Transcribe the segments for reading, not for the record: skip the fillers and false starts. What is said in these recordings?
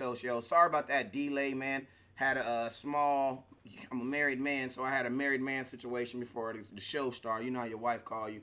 Coast, yo. Sorry about that delay, man. Had a small. I'm a married man, so I had a married man situation before the show started. You know how your wife call you,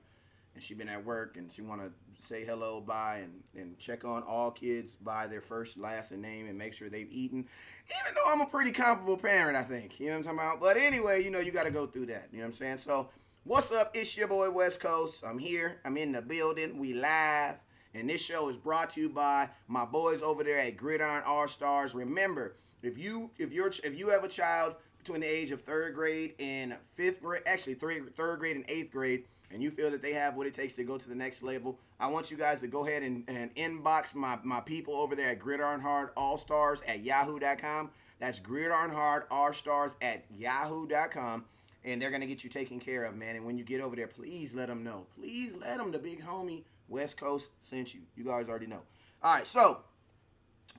and she been at work, and she want to say hello, bye, and check on all kids by their first, last, and name, and make sure they've eaten. Even though I'm a pretty comparable parent, I think. You know what I'm talking about? But anyway, you got to go through that. You know what I'm saying? So, what's up? It's your boy West Coast. I'm here. I'm in the building. We live. And this show is brought to you by my boys over there at Gridiron All Stars. Remember, if you have a child between the age of third grade and fifth grade, actually third grade and eighth grade, and you feel that they have what it takes to go to the next level, I want you guys to go ahead and inbox my people over there at Gridiron Hard All Stars at yahoo.com. That's Gridiron Hard All Stars at yahoo.com. And they're going to get you taken care of, man. And when you get over there, please let them know. Please let them, the big homie West Coast sent you. You guys already know. All right, so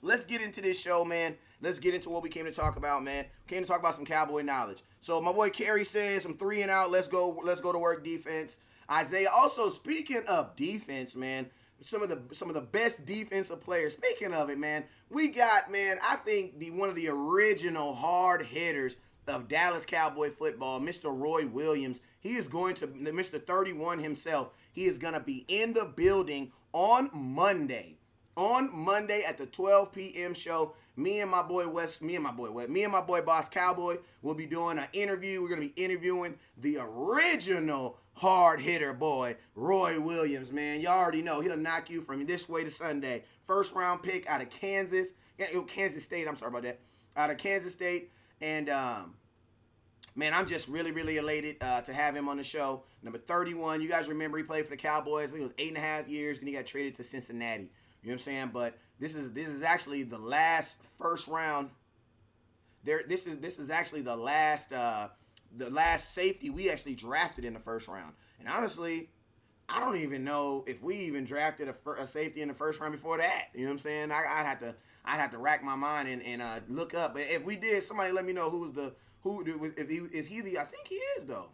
let's get into this show, man. Let's get into what we came to talk about, man. We came to talk about some Cowboy knowledge. So my boy Kerry says, I'm 3 and out. Let's go to work defense. Isaiah, also speaking of defense, man, some of the best defensive players. Speaking of it, man, we got, man, I think one of the original hard hitters of Dallas Cowboy football, Mr. Roy Williams. He is going to, Mr. 31 himself, he is going to be in the building on Monday. On Monday at the 12 p.m. show, me and my boy Boss Cowboy will be doing an interview. We're going to be interviewing the original hard hitter boy, Roy Williams, man. You already know he'll knock you from this way to Sunday. First round pick out of Kansas State. I'm sorry about that. Out of Kansas State. And, man, I'm just really, really elated to have him on the show. Number 31. You guys remember he played for the Cowboys. I think it was 8.5 years. Then he got traded to Cincinnati. You know what I'm saying? But this is actually the last first round. This is actually the last safety we actually drafted in the first round. And honestly, I don't even know if we even drafted a safety in the first round before that. You know what I'm saying? I'd have to rack my mind and look up. But if we did, somebody let me know I think he is though.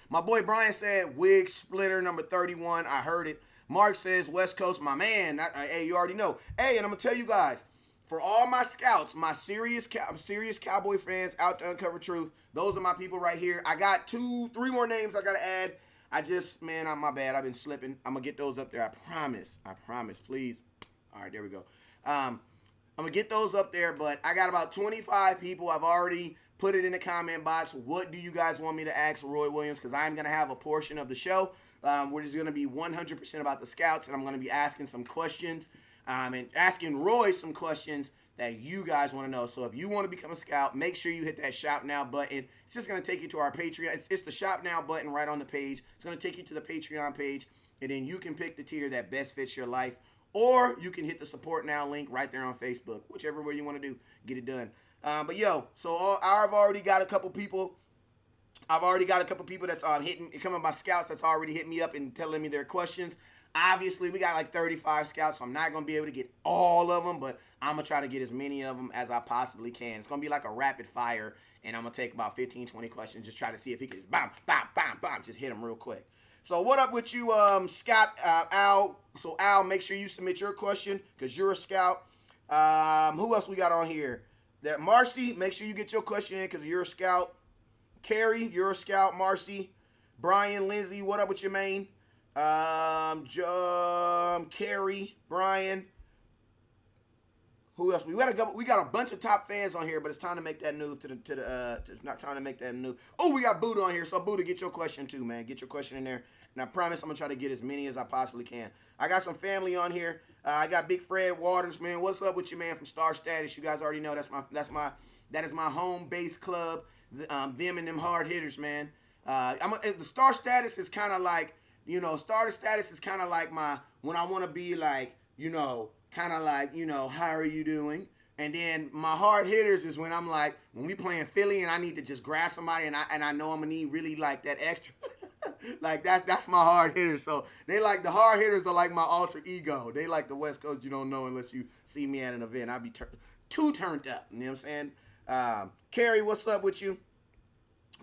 My boy Brian said wig splitter number 31. I heard it. Mark says West Coast, my man. Hey, you already know. Hey, and I'm gonna tell you guys, for all my scouts, my serious Cowboy fans out to uncover truth, those are my people right here. I got 3 more names I gotta add. I'm my bad. I've been slipping. I'm gonna get those up there. I promise. Please. All right, there we go. I'm gonna get those up there, but I got about 25 people. I've already put it in the comment box. What do you guys want me to ask Roy Williams? Because I'm going to have a portion of the show where it's going to be 100% about the scouts, and I'm going to be asking some questions and asking Roy some questions that you guys want to know. So if you want to become a scout, make sure you hit that Shop Now button. It's just going to take you to our Patreon. It's the Shop Now button right on the page. It's going to take you to the Patreon page, and then you can pick the tier that best fits your life. Or you can hit the Support Now link right there on Facebook. Whichever way you want to do, get it done. But yo, so I've already got a couple people. That's coming by scouts that's already hit me up and telling me their questions. Obviously, we got like 35 scouts, so I'm not going to be able to get all of them, but I'm going to try to get as many of them as I possibly can. It's going to be like a rapid fire, and I'm going to take about 15, 20 questions, just try to see if he can just just hit them real quick. So what up with you, Scott, Al? So Al, make sure you submit your question because you're a scout. Who else we got on here? That Marcy, make sure you get your question in because you're a scout. Carrie, you're a scout. Marcy, Brian, Lindsay, what up with your main? Carrie, Brian. Who else? We got a bunch of top fans on here, but it's time to make that move it's not time to make that move. Oh, we got Buddha on here, so Buddha, get your question too, man. Get your question in there, and I promise I'm gonna try to get as many as I possibly can. I got some family on here. I got Big Fred Waters, man. What's up with you, man? From Star Status, you guys already know that is my home base club. Them and them hard hitters, man. The Star Status is kind of like, Star Status is kind of like when I want to be like, kind of like, how are you doing? And then my hard hitters is when I'm like, when we playing Philly and I need to just grab somebody and I know I'm gonna need really like that extra. Like that's my hard hitters. So they like the hard hitters are like my alter ego. They like the West Coast you don't know unless you see me at an event. I'll be too turned up. You know what I'm saying? Carrie, what's up with you?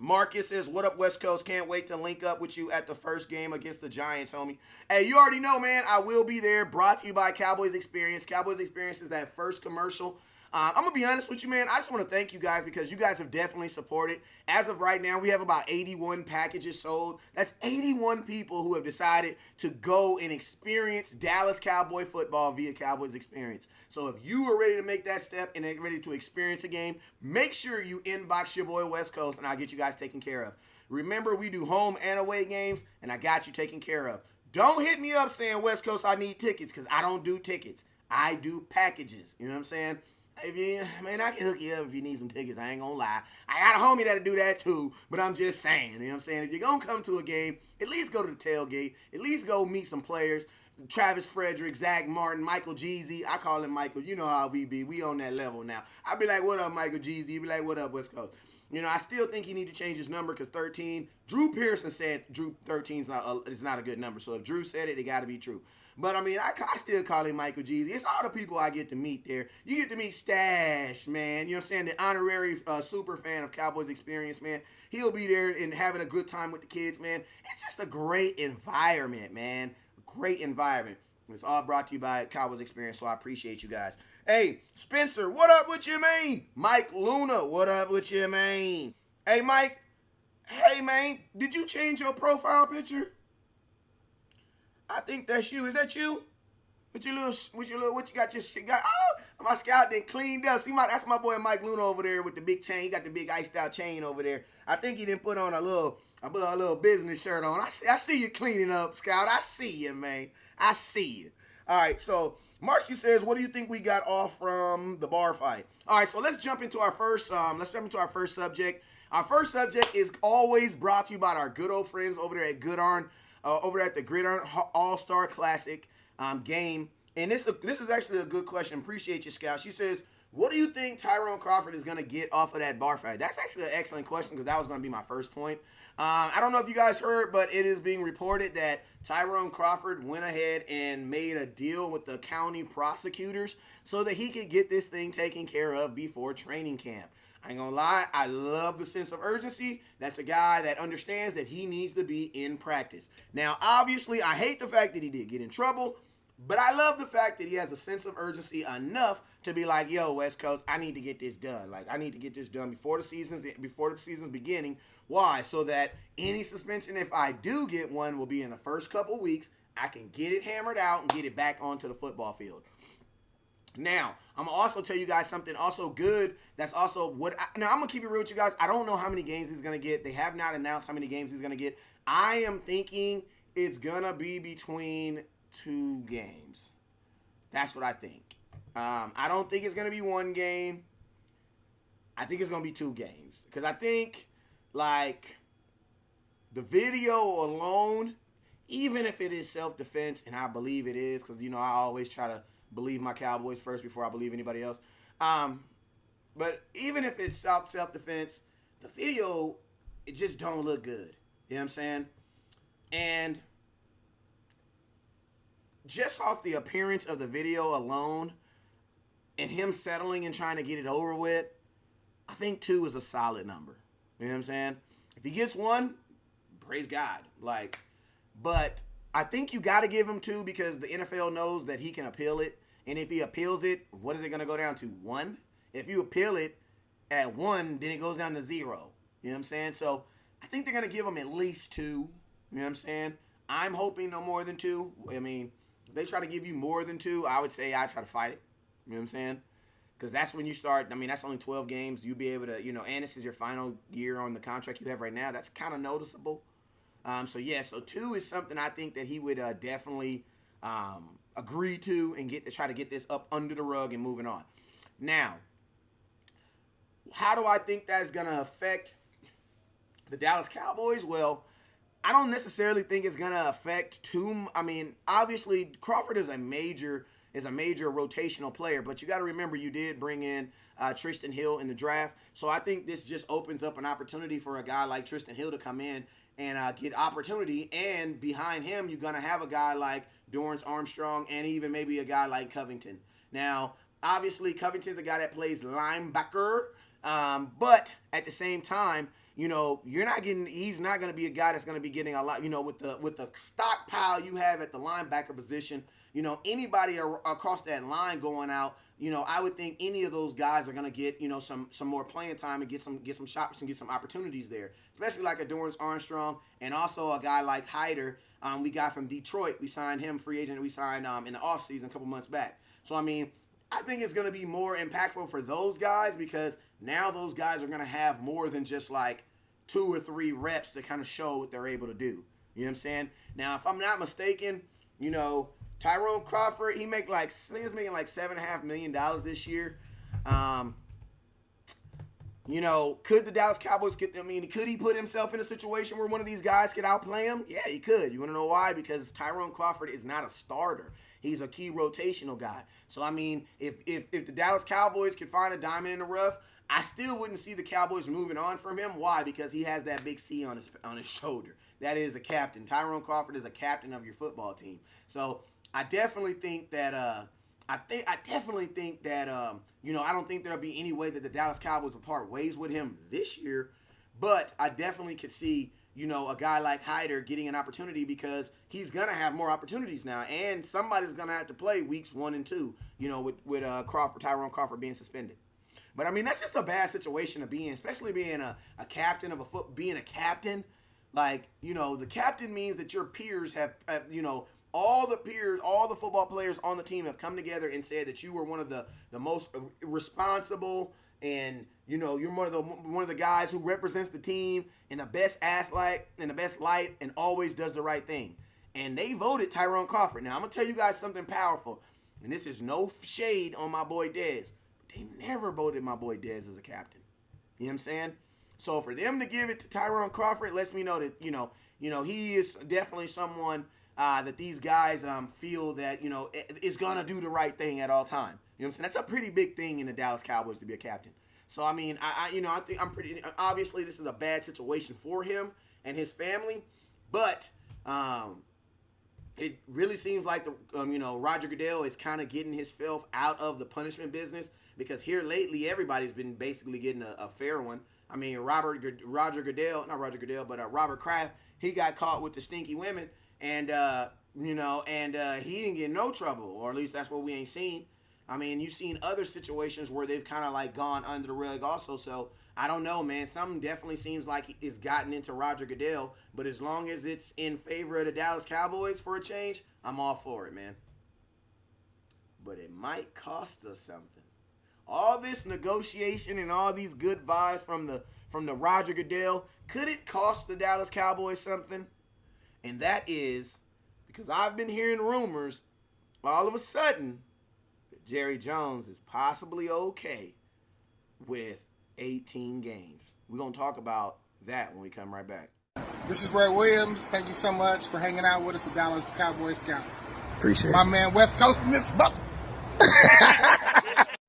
Marcus says, what up, West Coast? Can't wait to link up with you at the first game against the Giants, homie. Hey, you already know, man. I will be there. Brought to you by Cowboys Experience. Cowboys Experience is that first commercial I'm going to be honest with you, man. I just want to thank you guys because you guys have definitely supported. As of right now, we have about 81 packages sold. That's 81 people who have decided to go and experience Dallas Cowboy football via Cowboys Experience. So if you are ready to make that step and ready to experience a game, make sure you inbox your boy West Coast and I'll get you guys taken care of. Remember, we do home and away games, and I got you taken care of. Don't hit me up saying, West Coast, I need tickets, because I don't do tickets. I do packages. You know what I'm saying? Man, I can hook you up if you need some tickets. I ain't going to lie. I got a homie that'll do that too, but I'm just saying. You know what I'm saying? If you're going to come to a game, at least go to the tailgate. At least go meet some players. Travis Frederick, Zach Martin, Michael Jeezy. I call him Michael. You know how we be. We on that level now. I be like, what up, Michael Jeezy? You be like, what up, West Coast? You know, I still think he need to change his number because 13. Drew Pearson said Drew 13 is not a good number. So if Drew said it, it got to be true. But, I mean, I still call him Michael Jeezy. It's all the people I get to meet there. You get to meet Stash, man. You know what I'm saying? The honorary super fan of Cowboys Experience, man. He'll be there and having a good time with the kids, man. It's just a great environment, man. Great environment. It's all brought to you by Cowboys Experience, so I appreciate you guys. Hey, Spencer, what up with you, man? Mike Luna, what up with you, man? Hey, Mike. Hey, man, did you change your profile picture? I think that's you. Is that you? What you got your shit got? Oh, my scout done cleaned up. See, that's my boy Mike Luna over there with the big chain. He got the big iced out chain over there. I think he didn't put on a little business shirt on. I see you cleaning up, Scout. I see you, man. I see you. All right, so Marcy says, what do you think we got off from the bar fight? All right, so let's jump into our first subject. Our first subject is always brought to you by our good old friends over there at the Gridiron All-Star Classic game. And this is actually a good question. Appreciate you, Scout. She says, what do you think Tyrone Crawford is going to get off of that bar fight? That's actually an excellent question because that was going to be my first point. I don't know if you guys heard, but it is being reported that Tyrone Crawford went ahead and made a deal with the county prosecutors so that he could get this thing taken care of before training camp. I ain't gonna lie, I love the sense of urgency. That's a guy that understands that he needs to be in practice. Now, obviously, I hate the fact that he did get in trouble, but I love the fact that he has a sense of urgency enough to be like, yo, West Coast, I need to get this done. Like, I need to get this done before the season's beginning. Why? So that any suspension, if I do get one, will be in the first couple weeks. I can get it hammered out and get it back onto the football field. Now, I'm going to also tell you guys something also good. That's also now, I'm going to keep it real with you guys. I don't know how many games he's going to get. They have not announced how many games he's going to get. I am thinking it's going to be between 2 games. That's what I think. I don't think it's going to be 1 game. I think it's going to be 2 games. Because I think, like, the video alone, even if it is self-defense, and I believe it is, because, you know, I always try to believe my Cowboys first before I believe anybody else. But even if it's self-defense, the video, it just don't look good. You know what I'm saying? And just off the appearance of the video alone and him settling and trying to get it over with, I think 2 is a solid number. You know what I'm saying? If he gets 1, praise God. But I think you got to give him 2 because the NFL knows that he can appeal it. And if he appeals it, what is it going to go down to? 1? If you appeal it at 1, then it goes down to 0. You know what I'm saying? So I think they're going to give him at least 2. You know what I'm saying? I'm hoping no more than 2. I mean, if they try to give you more than 2, I would say I try to fight it. You know what I'm saying? Because that's when you start. I mean, that's only 12 games. You'll be able to, you know, and this is your final year on the contract you have right now. That's kind of noticeable. So 2 is something I think that he would definitely agree to and try to get this up under the rug and moving on. Now, how do I think that's going to affect the Dallas Cowboys? Well, I don't necessarily think it's going to affect I mean, obviously, Crawford is a major rotational player, but you got to remember you did bring in Tristan Hill in the draft. So I think this just opens up an opportunity for a guy like Tristan Hill to come in and get opportunity. And behind him, you're going to have a guy like Dorrance Armstrong and even maybe a guy like Covington. Now, obviously, Covington's a guy that plays linebacker, but at the same time, you know, he's not going to be a guy that's going to be getting a lot, you know, with the stockpile you have at the linebacker position. You know, anybody across that line going out, I would think any of those guys are gonna get, some more playing time and get some shots and get some opportunities there. Especially like a Dorrance Armstrong and also a guy like Hyder. We got from Detroit. We signed him free agent. We signed in the offseason a couple months back. So I mean, I think it's gonna be more impactful for those guys because now those guys are gonna have more than just like 2 or 3 reps to kind of show what they're able to do. You know what I'm saying? Now, if I'm not mistaken, Tyrone Crawford, he was making like $7.5 million this year. Could the Dallas Cowboys could he put himself in a situation where one of these guys could outplay him? Yeah, he could. You want to know why? Because Tyrone Crawford is not a starter. He's a key rotational guy. So, I mean, if the Dallas Cowboys could find a diamond in the rough, I still wouldn't see the Cowboys moving on from him. Why? Because he has that big C on his shoulder. That is a captain. Tyrone Crawford is a captain of your football team. So I definitely think that I don't think there'll be any way that the Dallas Cowboys will part ways with him this year, but I definitely could see, a guy like Hyder getting an opportunity because he's gonna have more opportunities now, and somebody's gonna have to play weeks 1 and 2, with Tyrone Crawford being suspended. But I mean, that's just a bad situation to be in, especially being a captain of being a captain. Like, the captain means that your peers have, all the football players on the team have come together and said that you were one of the most responsible and, you're one of the guys who represents the team in the best athlete, in the best light, and always does the right thing. And they voted Tyrone Crawford. Now, I'm going to tell you guys something powerful, and this is no shade on my boy Dez. They never voted my boy Dez as a captain. You know what I'm saying? So for them to give it to Tyrone Crawford lets me know that, he is definitely someone that these guys feel that, is going to do the right thing at all time. You know what I'm saying? That's a pretty big thing in the Dallas Cowboys to be a captain. So, I mean, I think I'm pretty, obviously this is a bad situation for him and his family, but it really seems like Roger Goodell is kind of getting himself out of the punishment business because here lately everybody's been basically getting a fair one. I mean, Robert Kraft, he got caught with the stinky women, and he didn't get no trouble, or at least that's what we ain't seen. I mean, you've seen other situations where they've kind of like gone under the rug also. So I don't know, man. Something definitely seems like it's gotten into Roger Goodell, but as long as it's in favor of the Dallas Cowboys for a change, I'm all for it, man. But it might cost us something. All this negotiation and all these good vibes from the Roger Goodell, could it cost the Dallas Cowboys something? And that is because I've been hearing rumors all of a sudden that Jerry Jones is possibly okay with 18 games. We're going to talk about that when we come right back. This is Roy Williams. Thank you so much for hanging out with us at Dallas Cowboys Scout. Appreciate it. My man West Coast in this buck.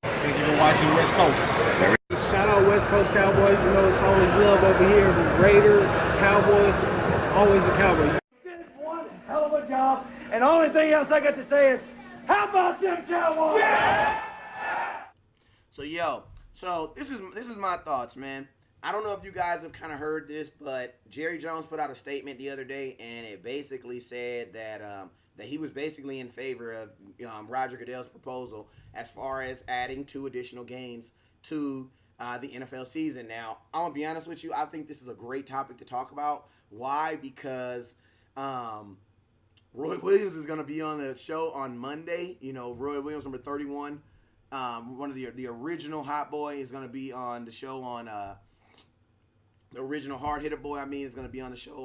Thank you for watching West Coast. Shout out West Coast Cowboys. It's always love over here. Raider, Cowboy, always a Cowboy. You did one hell of a job, and the only thing else I got to say is, how about them Cowboys? Yeah! So this is my thoughts, man. I don't know if you guys have kind of heard this, but Jerry Jones put out a statement the other day, and it basically said that he was basically in favor of Roger Goodell's proposal as far as adding 2 additional games to the NFL season. Now, I'm going to be honest with you. I think this is a great topic to talk about. Why? Because Roy Williams is going to be on the show on Monday. Roy Williams, number 31, one of the original Hot Boy, is going to be on the show on the original Hard Hitter Boy. Is going to be on the show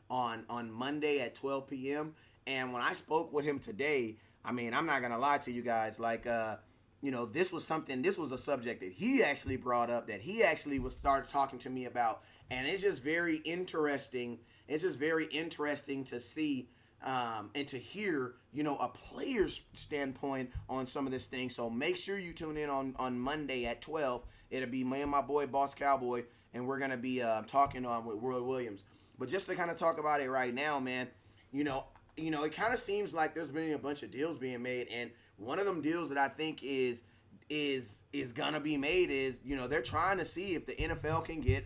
on Monday at 12 p.m. And when I spoke with him today, I'm not going to lie to you guys. This was a subject that he actually brought up, that he actually started talking to me about. And it's just very interesting. It's just very interesting to see and to hear, a player's standpoint on some of this thing. So make sure you tune in on Monday at 12. It'll be me and my boy, Boss Cowboy, and we're going to be talking with Roy Williams. But just to kind of talk about it right now, man, it kind of seems like there's been a bunch of deals being made, and one of them deals that I think is gonna be made is, they're trying to see if the NFL can get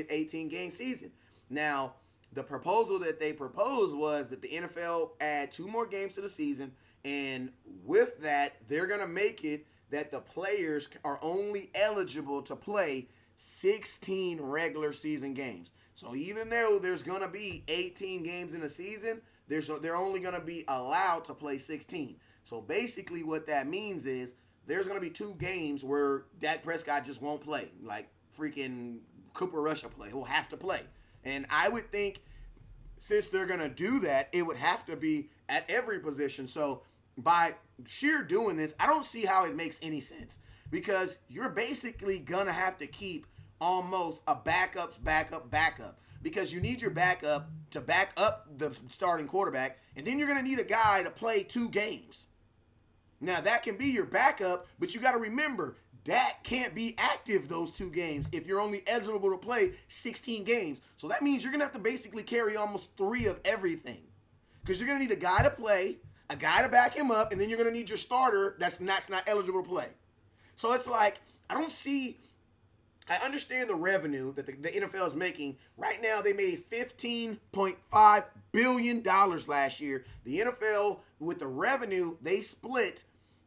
18 game season. Now, the proposal that they proposed was that the NFL add 2 more games to the season, And with that, they're going to make it that the players are only eligible to play 16 regular season games. So even though there's going to be 18 games in a season, they're only going to be allowed to play 16. So basically what that means is there's going to be 2 games where Dak Prescott just won't play. Like freaking Cooper Rush will play. He'll have to play. And I would think since they're going to do that, it would have to be at every position. So by sheer doing this, I don't see how it makes any sense because you're basically going to have to keep almost a backup because you need your backup to back up the starting quarterback, and then you're going to need a guy to play 2 games. Now, that can be your backup, but you got to remember, Dak can't be active those 2 games if you're only eligible to play 16 games. So that means you're going to have to basically carry almost 3 of everything because you're going to need a guy to play, a guy to back him up, and then you're going to need your starter that's not eligible to play. So it's like, I understand the revenue that the NFL is making. Right now, they made $15.5 billion last year. The NFL, with the revenue, they split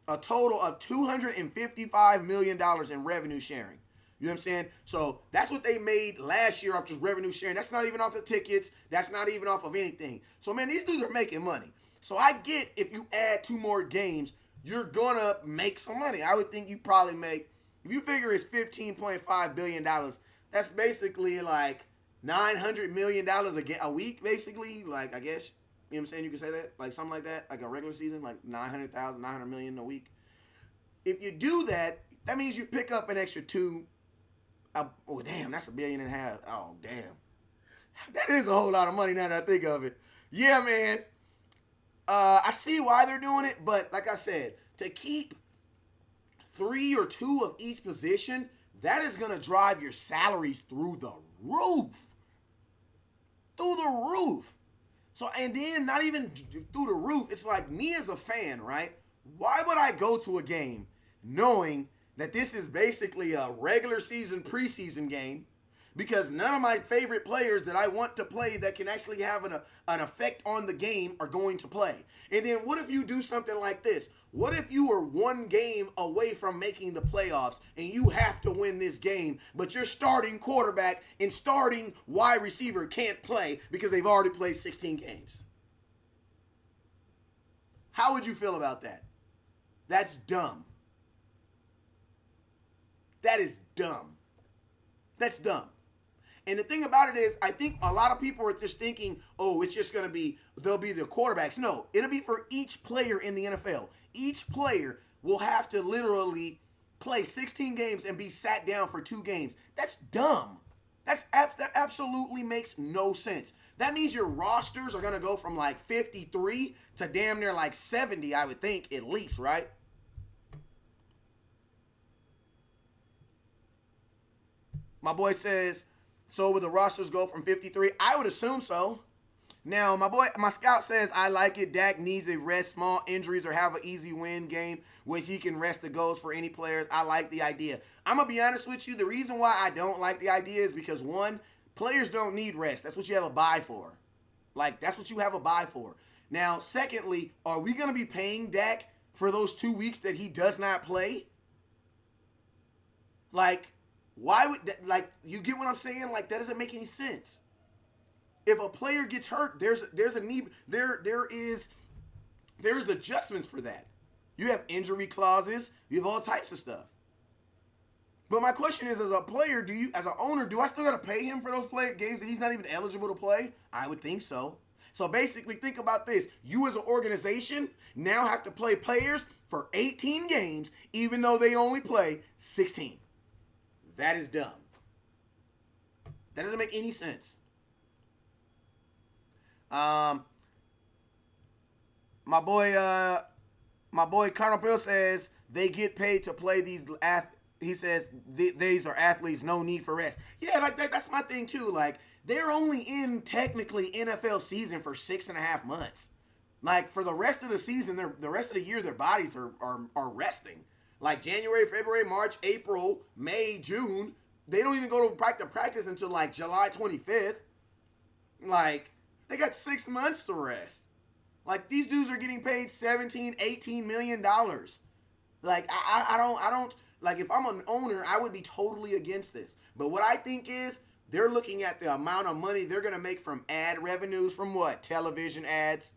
a total of $255 million in revenue sharing. You know what I'm saying? So that's what they made last year off just revenue sharing. That's not even off the tickets. That's not even off of anything. So, man, these dudes are making money. So I get if you add 2 more games, you're going to make some money. I would think you probably make, if you figure it's $15.5 billion, that's basically like $900 million a week, basically. Like, I guess, you know what I'm saying? You can say that, like something like that, like a regular season, like 900 million a week. If you do that, that means you pick up an extra 2. Oh, damn, that's $1.5 billion. Oh, damn. That is a whole lot of money now that I think of it. Yeah, man. I see why they're doing it, but like I said, to keep 3 or 2 of each position, that is going to drive your salaries through the roof. Through the roof. So, and then not even through the roof, it's like me as a fan, right? Why would I go to a game knowing that this is basically a regular season preseason game? Because none of my favorite players that I want to play that can actually have an effect on the game are going to play. And then what if you do something like this? What if you were 1 game away from making the playoffs and you have to win this game, but your starting quarterback and starting wide receiver can't play because they've already played 16 games? How would you feel about that? That's dumb. That is dumb. That's dumb. And the thing about it is, I think a lot of people are just thinking, oh, it's just going to be, they'll be the quarterbacks. No, it'll be for each player in the NFL. Each player will have to literally play 16 games and be sat down for 2 games. That's dumb. That absolutely makes no sense. That means your rosters are going to go from like 53 to damn near like 70, I would think, at least, right? My boy says, so will the rosters go from 53? I would assume so. Now, my scout says, I like it. Dak needs a rest, small injuries, or have an easy win game which he can rest the goals for any players. I like the idea. I'm going to be honest with you. The reason why I don't like the idea is because, 1, players don't need rest. That's what you have a bye for. Like, that's what you have a bye for. Now, secondly, are we going to be paying Dak for those 2 weeks that he does not play? Like, why would that, like, you get what I'm saying? Like, that doesn't make any sense. If a player gets hurt, there's a need, there is adjustments for that. You have injury clauses, you have all types of stuff. But my question is, as a player, as an owner, do I still gotta pay him for those games that he's not even eligible to play? I would think so. So basically, think about this. You as an organization now have to play players for 18 games, even though they only play 16. That is dumb. That doesn't make any sense. My boy Colonel Bill says they get paid to play these he says these are athletes, no need for rest. Yeah, like that's my thing too. Like, they're only in technically NFL season for 6.5 months. Like, for the rest of the season, the rest of the year, their bodies are resting. Like January, February, March, April, May, June, they don't even go to practice until like July 25th. Like, they got 6 months to rest. Like, these dudes are getting paid $17, $18 million. Like, I don't, like, if I'm an owner, I would be totally against this. But what I think is, they're looking at the amount of money they're going to make from ad revenues from what? Television ads,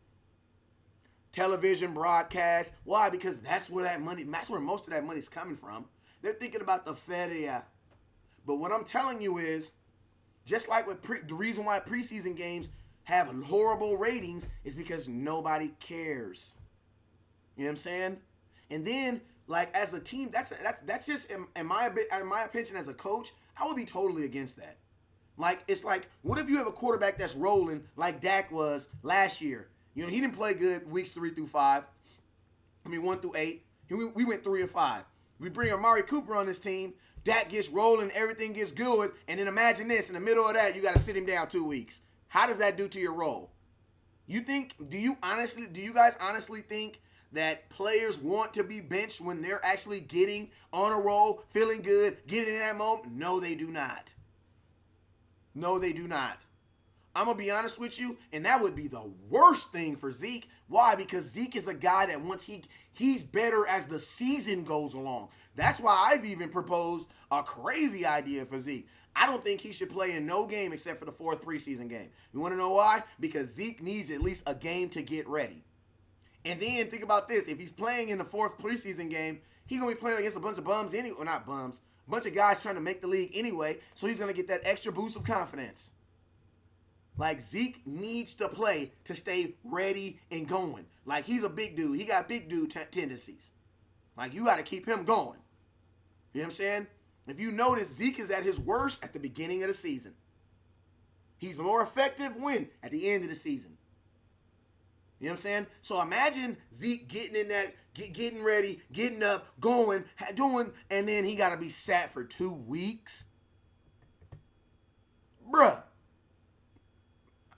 television broadcast. Why? Because that's where most of that money's coming from. They're thinking about the feria. But what I'm telling you is, just like with the reason why preseason games have horrible ratings is because nobody cares. You know what I'm saying? And then, like, as a team, that's just in my opinion as a coach, I would be totally against that. Like, it's like, what if you have a quarterback that's rolling like Dak was last year? You know, he didn't play good weeks 1 through 8. We went 3 and 5. We bring Amari Cooper on this team. Dak gets rolling, everything gets good, and then imagine this, in the middle of that, you got to sit him down 2 weeks. How does that do to your role? Do you guys honestly think that players want to be benched when they're actually getting on a roll, feeling good, getting in that moment? No, they do not. No, they do not. I'm going to be honest with you, and that would be the worst thing for Zeke. Why? Because Zeke is a guy that once he's better as the season goes along. That's why I've even proposed a crazy idea for Zeke. I don't think he should play in no game except for the 4th preseason game. You want to know why? Because Zeke needs at least a game to get ready. And then think about this. If he's playing in the 4th preseason game, he's going to be playing against a bunch of bums anyway. Well, not bums. A bunch of guys trying to make the league anyway. So he's going to get that extra boost of confidence. Like, Zeke needs to play to stay ready and going. Like, he's a big dude. He got big dude tendencies. Like, you got to keep him going. You know what I'm saying? If you notice, Zeke is at his worst at the beginning of the season. He's more effective when? At the end of the season. You know what I'm saying? So imagine Zeke getting in that, getting ready, getting up, going, doing, and then he got to be sat for 2 weeks. Bruh.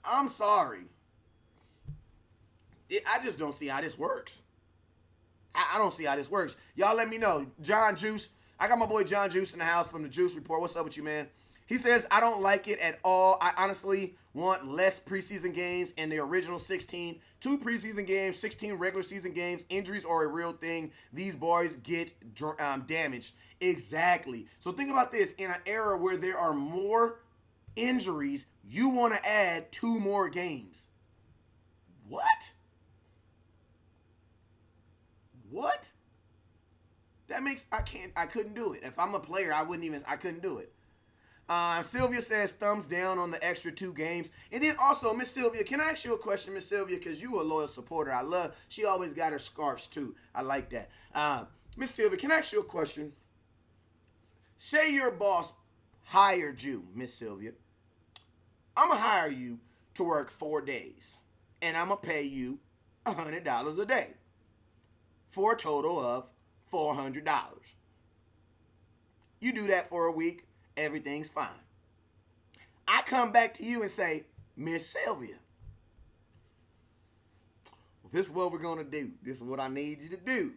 I'm sorry. I just don't see how this works. I don't see how this works. Y'all let me know. John Juice. I got my boy John Juice in the house from the Juice Report. What's up with you, man? He says, I don't like it at all. I honestly want less preseason games in the original 16. 2 preseason games, 16 regular season games. Injuries are a real thing. These boys get damaged. Exactly. So think about this. In an era where there are more injuries, you want to add 2 more games. What? What? That makes, I couldn't do it. If I'm a player, I couldn't do it. Sylvia says thumbs down on the extra 2 games. And then also, Miss Sylvia, can I ask you a question, Miss Sylvia? Because you a loyal supporter. She always got her scarves too. I like that. Miss Sylvia, can I ask you a question? Say your boss hired you, Miss Sylvia. I'm going to hire you to work 4 days. And I'm going to pay you $100 a day. For a total of $400. You do that for a week, everything's fine. I come back to you and say, Miss Sylvia, this is what we're going to do. This is what I need you to do.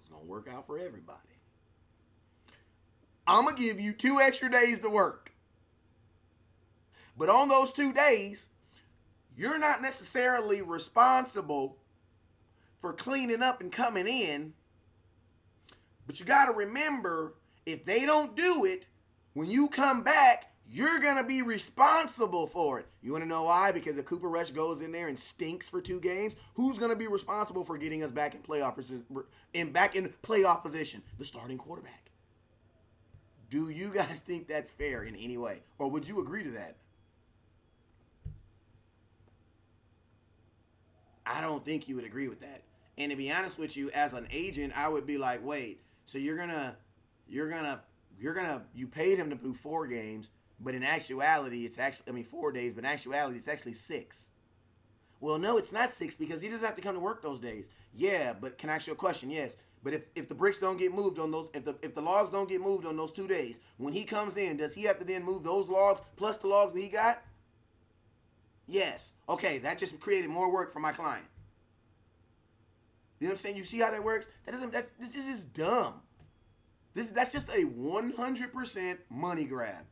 It's going to work out for everybody. I'm going to give you 2 extra days to work. But on those 2 days, you're not necessarily responsible for cleaning up and coming in. But you got to remember, if they don't do it, when you come back, you're going to be responsible for it. You want to know why? Because if Cooper Rush goes in there and stinks for 2 games, who's going to be responsible for getting us back in playoff position? The starting quarterback. Do you guys think that's fair in any way? Or would you agree to that? I don't think you would agree with that. And to be honest with you, as an agent, I would be like, wait, so you paid him to do 4 games, but in actuality, it's actually, 4 days, but in actuality, it's actually 6. Well, no, it's not 6 because he doesn't have to come to work those days. Yeah, but can I ask you a question? Yes. But if the bricks don't get moved on those, if the logs don't get moved on those 2 days, when he comes in, does he have to then move those logs plus the logs that he got? Yes. Okay, that just created more work for my client. You know what I'm saying? You see how that works? This is just dumb. That's just a 100% money grab.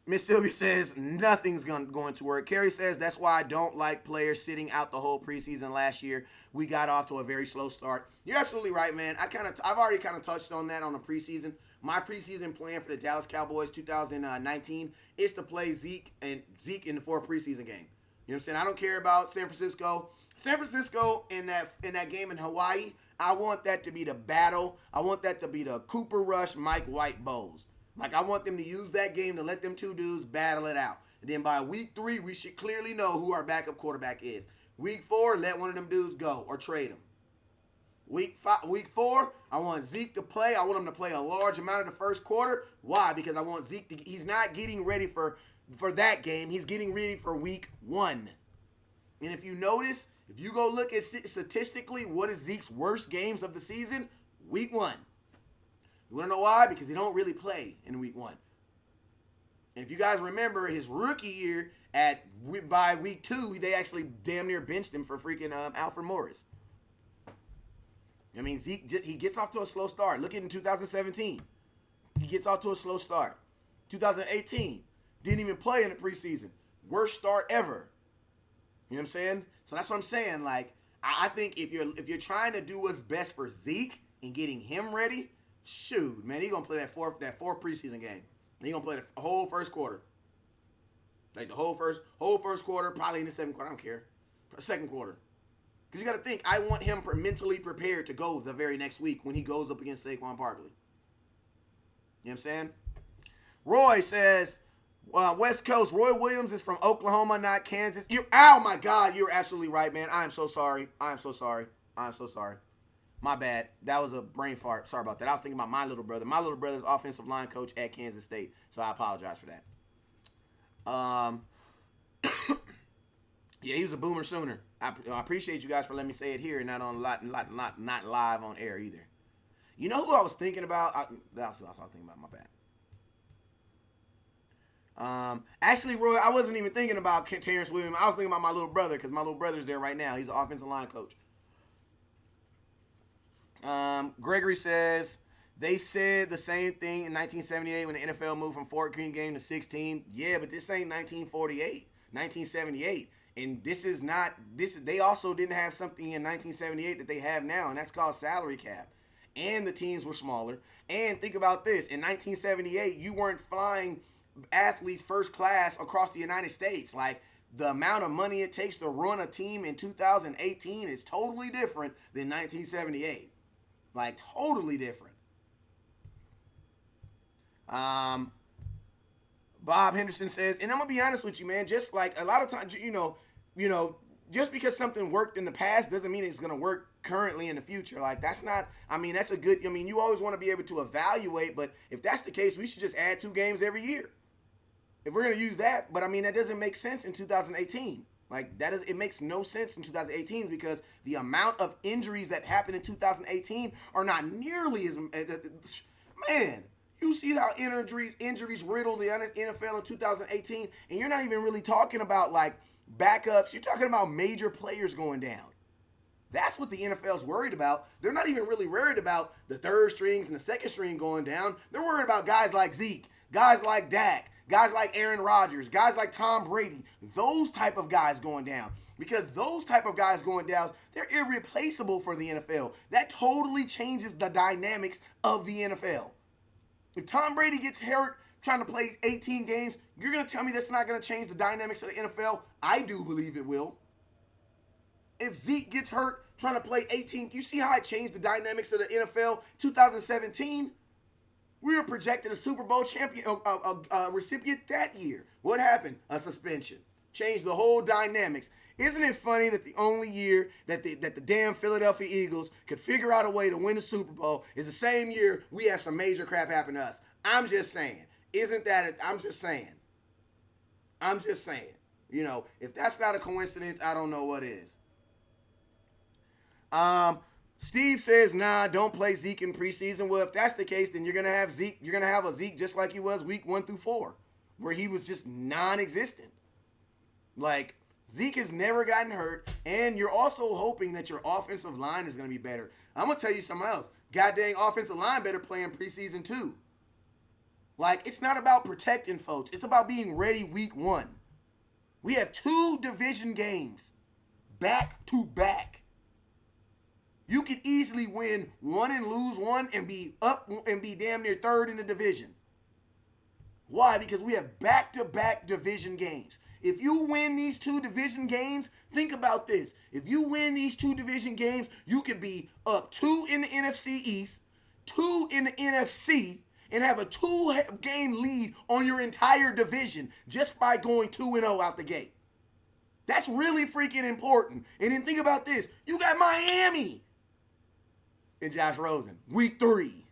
Miss Sylvia says nothing's going to work. Carrie says that's why I don't like players sitting out the whole preseason last year. We got off to a very slow start. You're absolutely right, man. I've already kind of touched on that on the preseason. My preseason plan for the Dallas Cowboys 2019 is to play Zeke in the fourth preseason game. You know what I'm saying? I don't care about San Francisco. San Francisco in that game in Hawaii, I want that to be the battle. I want that to be the Cooper Rush, Mike White Bowls. Like, I want them to use that game to let them two dudes battle it out. And then by week 3, we should clearly know who our backup quarterback is. Week 4, let one of them dudes go or trade him. Week 4, I want Zeke to play. I want him to play a large amount of the first quarter. Why? Because I want Zeke to – he's not getting ready for that game. He's getting ready for week 1. And if you notice, if you go look at statistically what is Zeke's worst games of the season, week 1. You want to know why? Because he don't really play in week 1. And if you guys remember his rookie year, by week 2, they actually damn near benched him for freaking Alfred Morris. I mean, Zeke, he gets off to a slow start. Look at in 2017. He gets off to a slow start. 2018, didn't even play in the preseason. Worst start ever. You know what I'm saying? So that's what I'm saying. Like, I think if you're trying to do what's best for Zeke and getting him ready, shoot, man, he's gonna play that fourth preseason game. He's gonna play the whole first quarter. Like the whole first quarter, probably in the second quarter. I don't care. Second quarter. Because you got to think, I want him mentally prepared to go the very next week when he goes up against Saquon Barkley. You know what I'm saying? Roy says, West Coast, Roy Williams is from Oklahoma, not Kansas. Oh, my God, you're absolutely right, man. I am so sorry. My bad. That was a brain fart. Sorry about that. I was thinking about my little brother. My little brother's offensive line coach at Kansas State, so I apologize for that. Yeah, he was a boomer sooner. I appreciate you guys for letting me say it here and not live on air either. You know who I was thinking about? That's what I was thinking about. My bad. Actually, Roy, I wasn't even thinking about Terrence Williams. I was thinking about my little brother because my little brother's there right now. He's an offensive line coach. Gregory says, they said the same thing in 1978 when the NFL moved from 14 game to 16. Yeah, but this ain't 1978. And they also didn't have something in 1978 that they have now, and that's called salary cap. And the teams were smaller. And think about this. In 1978, you weren't flying athletes first class across the United States. Like, the amount of money it takes to run a team in 2018 is totally different than 1978. Like, totally different. Bob Henderson says, and I'm going to be honest with you, man, just like a lot of times, you know, just because something worked in the past doesn't mean it's going to work currently in the future. Like, that's not, that's a good, you always want to be able to evaluate, but if that's the case, we should just add 2 games every year. If we're going to use that, but that doesn't make sense in 2018. Like, it makes no sense in 2018 because the amount of injuries that happened in 2018 are not nearly as, man, you see how injuries riddle the NFL in 2018, and you're not even really talking about, like, backups. You're talking about major players going down. That's what the NFL's worried about. They're not even really worried about the third strings and the second string going down. They're worried about guys like Zeke, guys like Dak, guys like Aaron Rodgers, guys like Tom Brady, those type of guys going down. Because those type of guys going down, they're irreplaceable for the NFL. That totally changes the dynamics of the NFL. If Tom Brady gets hurt trying to play 18 games, you're going to tell me that's not going to change the dynamics of the NFL? I do believe it will. If Zeke gets hurt trying to play 18, you see how it changed the dynamics of the NFL 2017? We were projected a Super Bowl champion, recipient that year. What happened? A suspension. Changed the whole dynamics. Isn't it funny that the only year that the damn Philadelphia Eagles could figure out a way to win the Super Bowl is the same year we have some major crap happen to us? I'm just saying. I'm just saying. If that's not a coincidence, I don't know what is. Steve says, nah, don't play Zeke in preseason. Well, if that's the case, then you're going to have Zeke. You're going to have a Zeke just like he was week 1 through 4, where he was just non-existent. Like, Zeke has never gotten hurt, and you're also hoping that your offensive line is going to be better. I'm going to tell you something else. God dang offensive line better play in preseason too. Like, it's not about protecting folks. It's about being ready week 1. We have 2 division games back to back. You could easily win 1 and lose 1 and be up and be damn near 3rd in the division. Why? Because we have back-to-back division games. If you win these 2 division games, think about this. If you win these 2 division games, you could be up 2 in the NFC East, 2 in the NFC, and have a 2-game lead on your entire division just by going 2-0 out the gate. That's really freaking important. And then think about this. You got Miami and Josh Rosen, week 3.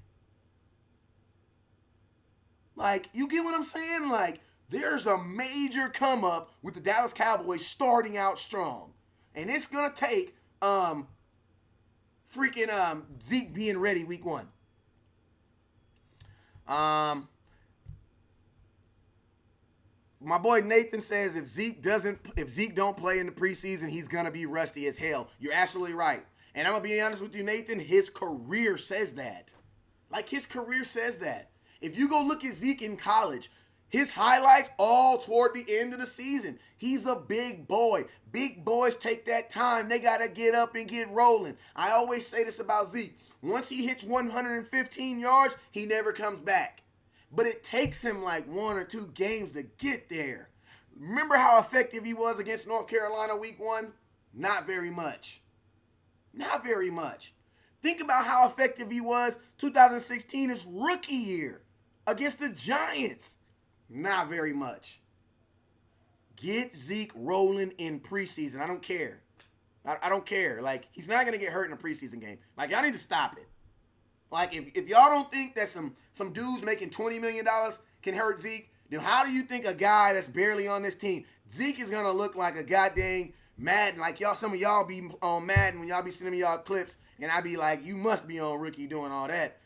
Like, you get what I'm saying? Like, there's a major come up with the Dallas Cowboys starting out strong. And it's going to take Zeke being ready week 1. My boy Nathan says if Zeke don't play in the preseason, he's going to be rusty as hell. You're absolutely right. And I'm going to be honest with you, Nathan, his career says that. Like, his career says that. If you go look at Zeke in college, his highlights all toward the end of the season. He's a big boy. Big boys take that time. They got to get up and get rolling. I always say this about Zeke. Once he hits 115 yards, he never comes back. But it takes him like 1 or 2 games to get there. Remember how effective he was against North Carolina week 1? Not very much. Not very much. Think about how effective he was 2016, his rookie year, against the Giants. Not very much. Get Zeke rolling in preseason. I don't care. I don't care. Like, he's not going to get hurt in a preseason game. Like, y'all need to stop it. Like, if y'all don't think that some dudes making $20 million can hurt Zeke, then how do you think a guy that's barely on this team, Zeke is going to look like a goddamn Madden, like some of y'all be on Madden when y'all be sending me y'all clips, and I be like, you must be on rookie doing all that.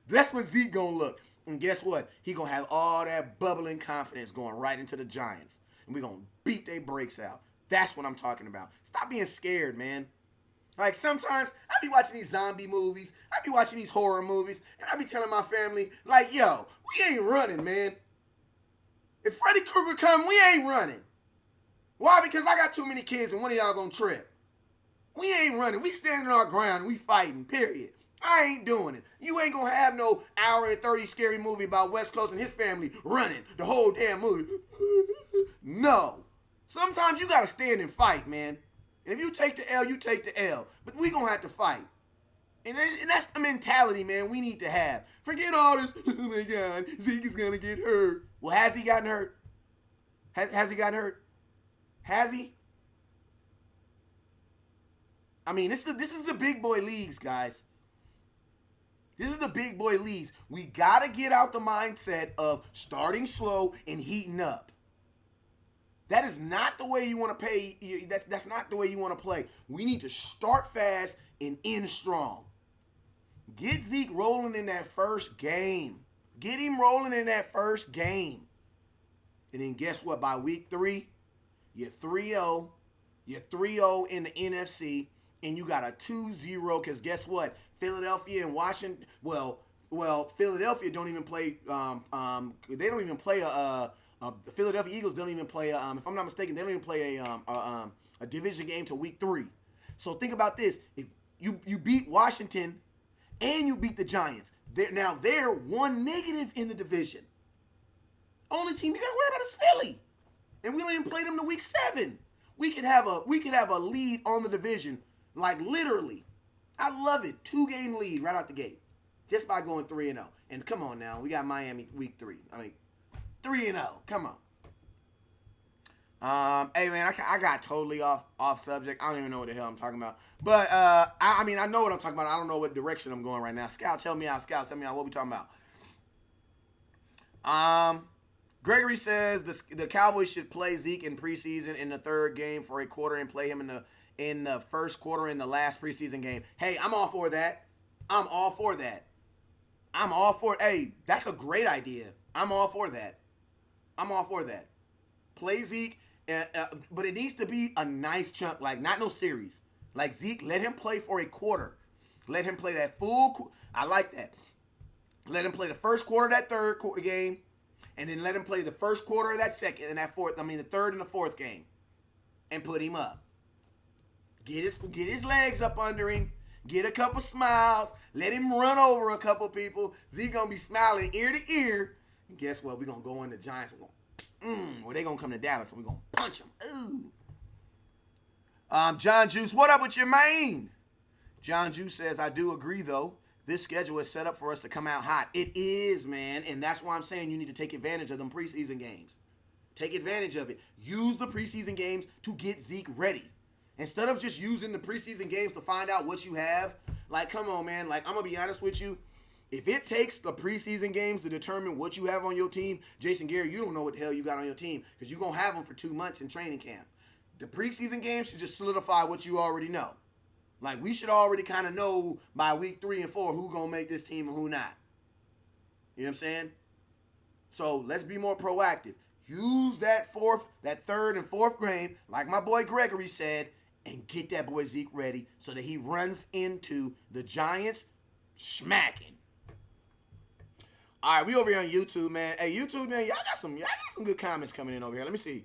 That's what Zeke gonna look. And guess what? He gonna have all that bubbling confidence going right into the Giants. And we gonna beat their brakes out. That's what I'm talking about. Stop being scared, man. Like, sometimes I be watching these zombie movies, I be watching these horror movies, and I be telling my family, like, yo, we ain't running, man. If Freddy Krueger come, we ain't running. Why? Because I got too many kids and one of y'all gonna trip. We ain't running. We standing our ground and we fighting, period. I ain't doing it. You ain't gonna have no hour and 30 scary movie about West Coast and his family running the whole damn movie. No. Sometimes you gotta stand and fight, man. And if you take the L, you take the L. But we gonna have to fight. And that's the mentality, man, we need to have. Forget all this, oh my God, Zeke is gonna get hurt. Well, has he gotten hurt? Has he gotten hurt? Has he? I mean, this is the big boy leagues, guys. This is the big boy leagues. We got to get out the mindset of starting slow and heating up. That is not the way you want to pay. That's not the way you want to play. We need to start fast and end strong. Get Zeke rolling in that first game. Get him rolling in that first game. And then guess what? By week 3, you're 3-0. You're 3-0 in the NFC. And you got a 2-0 because guess what? Philadelphia and Washington. Well, Philadelphia don't even play. They don't even play the Philadelphia Eagles don't even play. If I'm not mistaken, they don't even play a division game till week 3. So think about this: if you beat Washington and you beat the Giants, they're 1 negative in the division. Only team you got to worry about is Philly, and we don't even play them to week 7. We could have a lead on the division, like literally. I love it. 2-game lead right out the gate, just by going 3-0. And come on now, we got Miami week 3. I mean, 3-0. Come on. Hey man, I got totally off subject. I don't even know what the hell I'm talking about. But I mean, I know what I'm talking about. I don't know what direction I'm going right now. Scouts, help me out. Scouts, help me out. What we talking about? Gregory says the Cowboys should play Zeke in preseason in the 3rd game for a quarter and play him in the first quarter in the last preseason game. Hey, I'm all for that. Hey, that's a great idea. I'm all for that. Play Zeke, but it needs to be a nice chunk, like not no series. Like Zeke, let him play for a quarter. Let him play that full. I like that. Let him play the first quarter of that third quarter game, and then let him play the first quarter of that second and that fourth. I mean, the third and the fourth game, and put him up. Get his legs up under him. Get a couple smiles. Let him run over a couple people. Zeke gonna be smiling ear to ear. And guess what? We're gonna go in the Giants. Well, they gonna come to Dallas, and we're gonna punch them. Ooh. John Juice, what up with your man? John Juice says, I do agree though. This schedule is set up for us to come out hot. It is, man, and that's why I'm saying you need to take advantage of them preseason games. Take advantage of it. Use the preseason games to get Zeke ready. Instead of just using the preseason games to find out what you have, like, come on, man. Like, I'm going to be honest with you. If it takes the preseason games to determine what you have on your team, Jason Garrett, you don't know what the hell you got on your team because you're going to have them for 2 months in training camp. The preseason games should just solidify what you already know. Like, we should already kind of know by week 3 and 4 who's going to make this team and who not. You know what I'm saying? So, let's be more proactive. Use that third and fourth game, like my boy Gregory said, and get that boy Zeke ready so that he runs into the Giants smacking. All right, we over here on YouTube, man. Hey, YouTube, man, y'all got some good comments coming in over here. Let me see.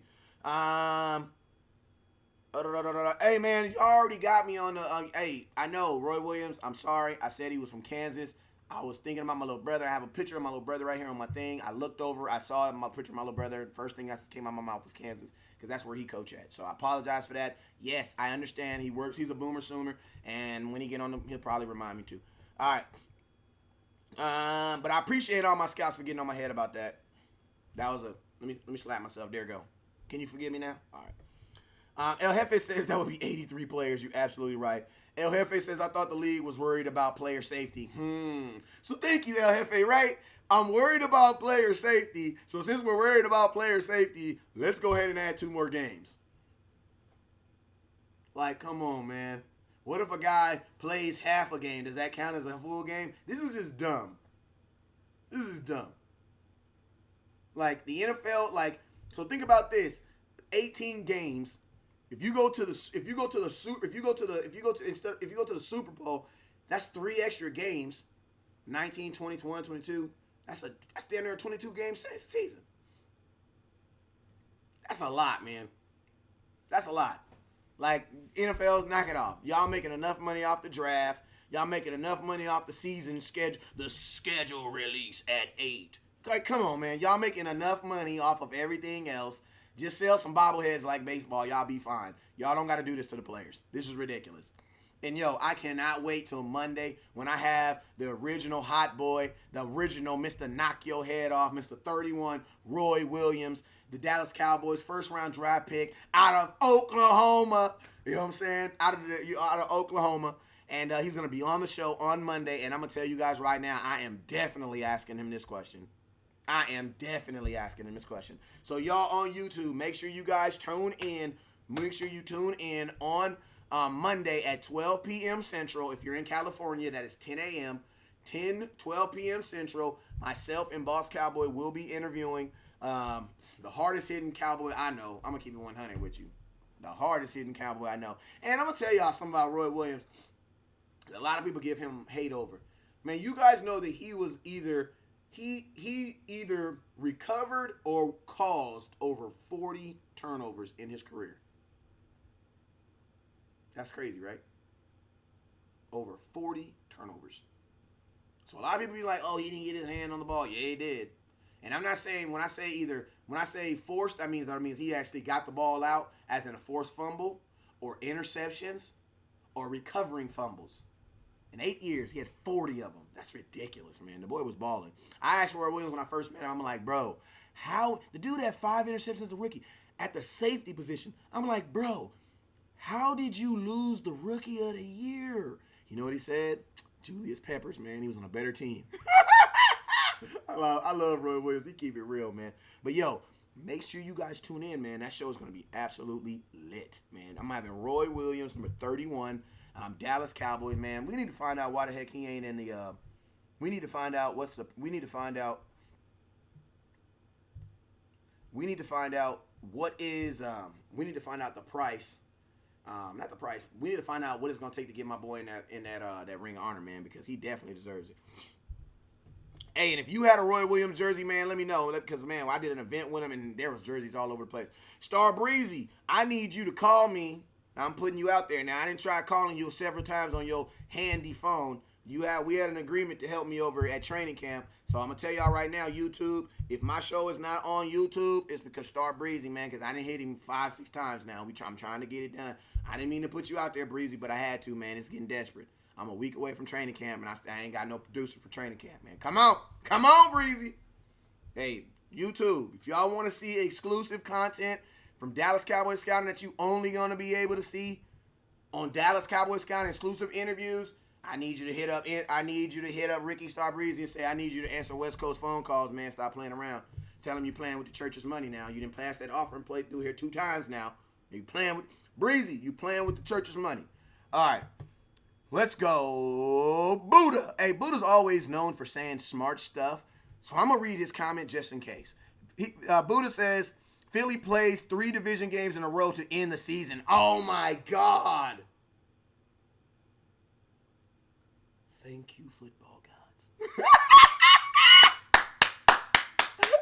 Hey, man, you already got me on the. Hey, I know Roy Williams. I'm sorry. I said he was from Kansas. I was thinking about my little brother. I have a picture of my little brother right here on my thing. I looked over. I saw my picture of my little brother. The first thing that came out of my mouth was Kansas because that's where he coached at. So I apologize for that. Yes, I understand. He works. He's a boomer sooner. And when he get on them, he'll probably remind me too. All right. But I appreciate all my scouts for getting on my head about that. That was let me slap myself. There you go. Can you forgive me now? All right. El Jefe says that would be 83 players. You're absolutely right. El Jefe says, I thought the league was worried about player safety. So thank you, El Jefe, right? I'm worried about player safety. So since we're worried about player safety, let's go ahead and add 2 more games. Like, come on, man. What if a guy plays half a game? Does that count as a full game? This is just dumb. This is dumb. Like, the NFL, like, so think about this. 18 games. If you go to the Super Bowl, that's 3 extra games. 19, 20, 21, 22. That's damn near a 22 game season. That's a lot, man. That's a lot. Like, NFL, knock it off. Y'all making enough money off the draft. Y'all making enough money off the season schedule. The schedule release at 8. Like, come on, man. Y'all making enough money off of everything else. Just sell some bobbleheads like baseball. Y'all be fine. Y'all don't got to do this to the players. This is ridiculous. And, yo, I cannot wait till Monday when I have the original hot boy, the original Mr. Knock Your Head Off, Mr. 31, Roy Williams, the Dallas Cowboys first-round draft pick out of Oklahoma. You know what I'm saying? Out of Oklahoma. And he's going to be on the show on Monday. And I'm going to tell you guys right now, I am definitely asking him this question. So y'all on YouTube, make sure you guys tune in. Make sure you tune in on Monday at 12 p.m. Central. If you're in California, that is 10 a.m. 12 p.m. Central. Myself and Boss Cowboy will be interviewing the hardest hitting Cowboy I know. I'm going to keep it 100 with you. The hardest hitting Cowboy I know. And I'm going to tell y'all something about Roy Williams. A lot of people give him hate over. Man, you guys know that he was either... He either recovered or caused over 40 turnovers in his career. That's crazy, right? Over 40 turnovers. So a lot of people be like, oh, he didn't get his hand on the ball. Yeah, he did. And I'm not saying, when I say forced, that means he actually got the ball out as in a forced fumble or interceptions or recovering fumbles. In 8 years, he had 40 of them. That's ridiculous, man. The boy was balling. I asked Roy Williams when I first met him, I'm like, bro, how? The dude had 5 interceptions as a rookie at the safety position. I'm like, bro, how did you lose the rookie of the year? You know what he said? Julius Peppers, man. He was on a better team. I love Roy Williams. He keep it real, man. But, yo, make sure you guys tune in, man. That show is going to be absolutely lit, man. I'm having Roy Williams, number 31. Dallas Cowboys, man. We need to find out why the heck he ain't in the. We need to find out what the price. Not the price. We need to find out what it's gonna take to get my boy in that Ring of Honor, man, because he definitely deserves it. Hey, and if you had a Roy Williams jersey, man, let me know. Because, man, I did an event with him, and there was jerseys all over the place. Star Breezy, I need you to call me. I'm putting you out there. Now, I didn't try calling you several times on your handy phone. We had an agreement to help me over at training camp. So I'm going to tell y'all right now, YouTube, if my show is not on YouTube, it's because Star Breezy, man, because I didn't hit him 5-6 times now. I'm trying to get it done. I didn't mean to put you out there, Breezy, but I had to, man. It's getting desperate. I'm a week away from training camp, and I ain't got no producer for training camp, man. Come on, Breezy. Hey, YouTube, if y'all want to see exclusive content from Dallas Cowboys Scouting that you only going to be able to see on Dallas Cowboys Scouting exclusive interviews, I need you to hit up Ricky Star Breezy and say, I need you to answer West Coast phone calls, man. Stop playing around. Tell him you're playing with the church's money now. You didn't pass that offering play through here 2 times now. You playing with Breezy. You playing with the church's money. All right. Let's go, Buddha. Hey, Buddha's always known for saying smart stuff, so I'm going to read his comment just in case. Buddha says, Philly plays 3 division games in a row to end the season. Oh, my God. Thank you, football gods.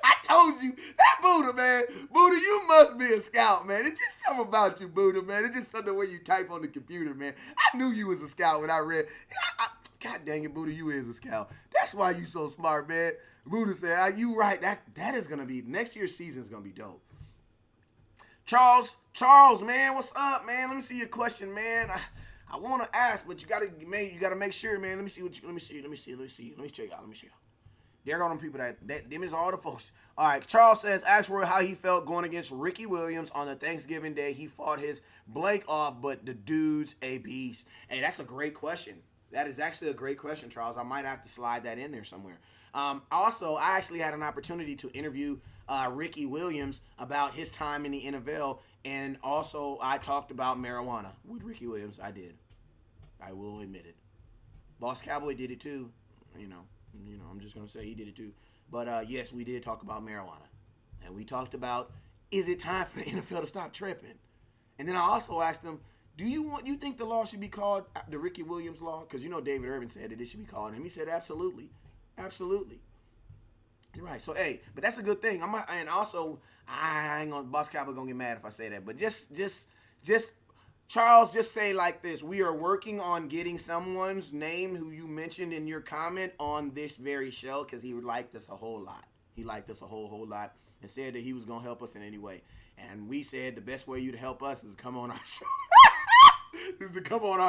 I told you, that Buddha, man. Buddha, you must be a scout, man. It's just something about you, Buddha, man. It's just something the way you type on the computer, man. I knew you was a scout when I read. God dang it, Buddha, you is a scout. That's why you so smart, man. Buddha said, you right. That is going to be, next year's season is going to be dope. Charles, man, what's up, man? Let me see your question, man. I want to ask, but you gotta make sure, man. Let me show y'all. There go them people them is all the folks. All right, Charles says, ask Roy how he felt going against Ricky Williams on the Thanksgiving Day. He fought his blank off, but the dude's a beast. Hey, that's a great question. That is actually a great question, Charles. I might have to slide that in there somewhere. Also, I actually had an opportunity to interview Ricky Williams about his time in the NFL, and also I talked about marijuana with Ricky Williams. I did. I will admit it. Boss Cowboy did it too. You know, I'm just gonna say he did it too. But yes, we did talk about marijuana, and we talked about, is it time for the NFL to stop tripping? And then I also asked him, you think the law should be called the Ricky Williams law? Because David Irvin said that it should be called, and he said absolutely. You're right. So hey, but that's a good thing. And also I ain't gonna, Boss Cowboy gonna get mad if I say that. But just Charles, just say like this: we are working on getting someone's name who you mentioned in your comment on this very show, because he liked us a whole lot. He liked us a whole lot and said that he was gonna help us in any way. And we said the best way you to help us is to come on our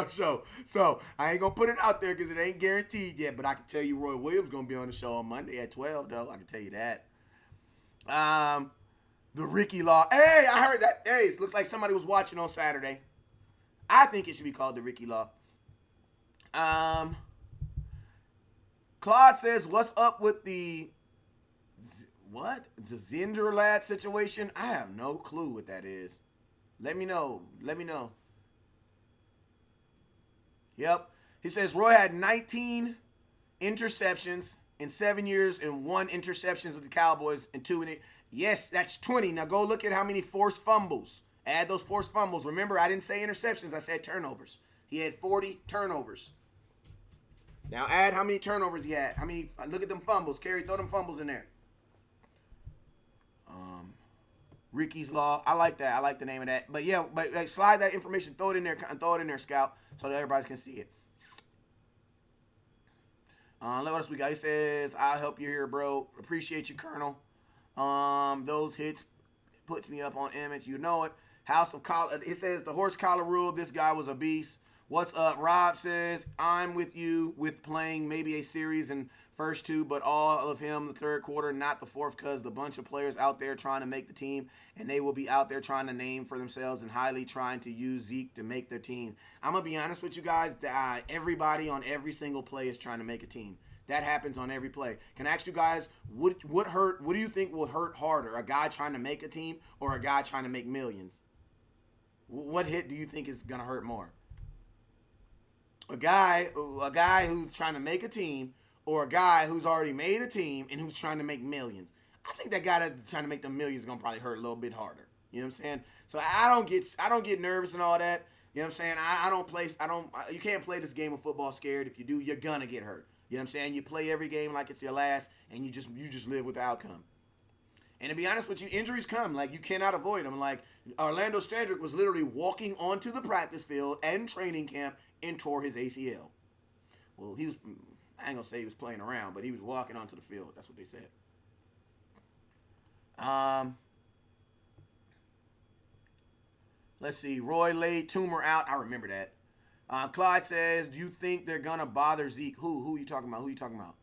show. So I ain't gonna put it out there because it ain't guaranteed yet. But I can tell you, Roy Williams gonna be on the show on Monday at 12, though. I can tell you that. The Ricky Law. Hey, I heard that. Hey, it looks like somebody was watching on Saturday. I think it should be called the Ricky Law. Claude says, what's up with the Zinderlad situation? I have no clue what that is. Let me know. Yep. He says Roy had 19 interceptions in 7 years and 1 interceptions with the Cowboys and 2 in it. Yes, that's 20. Now go look at how many forced fumbles. Add those forced fumbles. Remember, I didn't say interceptions. I said turnovers. He had 40 turnovers. Now add how many turnovers he had. Look at them fumbles. Kerry, throw them fumbles in there. Ricky's Law. I like that. I like the name of that. But yeah, slide that information. Throw it in there, Scout, so that everybody can see it. What else we got? He says, I'll help you here, bro. Appreciate you, Colonel. Those hits puts me up on image. You know it. House of Collar. It says the horse collar rule. This guy was a beast. What's up? Rob says, I'm with you with playing maybe a series in first 2, but all of him the third quarter, not the fourth, because the bunch of players out there trying to make the team, and they will be out there trying to name for themselves and highly trying to use Zeke to make their team. I'm going to be honest with you guys. Everybody on every single play is trying to make a team. That happens on every play. Can I ask you guys, what do you think will hurt harder? A guy trying to make a team or a guy trying to make millions? What hit do you think is going to hurt more? A guy who's trying to make a team, or a guy who's already made a team and who's trying to make millions? I think that guy that's trying to make the millions is gonna probably hurt a little bit harder. You know what I'm saying? So I don't get nervous and all that. You know what I'm saying? You can't play this game of football scared. If you do, you're gonna get hurt. You know what I'm saying? You play every game like it's your last, and you just live with the outcome. And to be honest with you, injuries come. Like, you cannot avoid them. Like, Orlando Strandrick was literally walking onto the practice field and training camp and tore his ACL. Well, I ain't gonna say he was playing around, but he was walking onto the field. That's what they said. Let's see. Roy laid tumor out. I remember that. Clyde says, do you think they're gonna bother Zeke? Who you talking about? Who you talking about?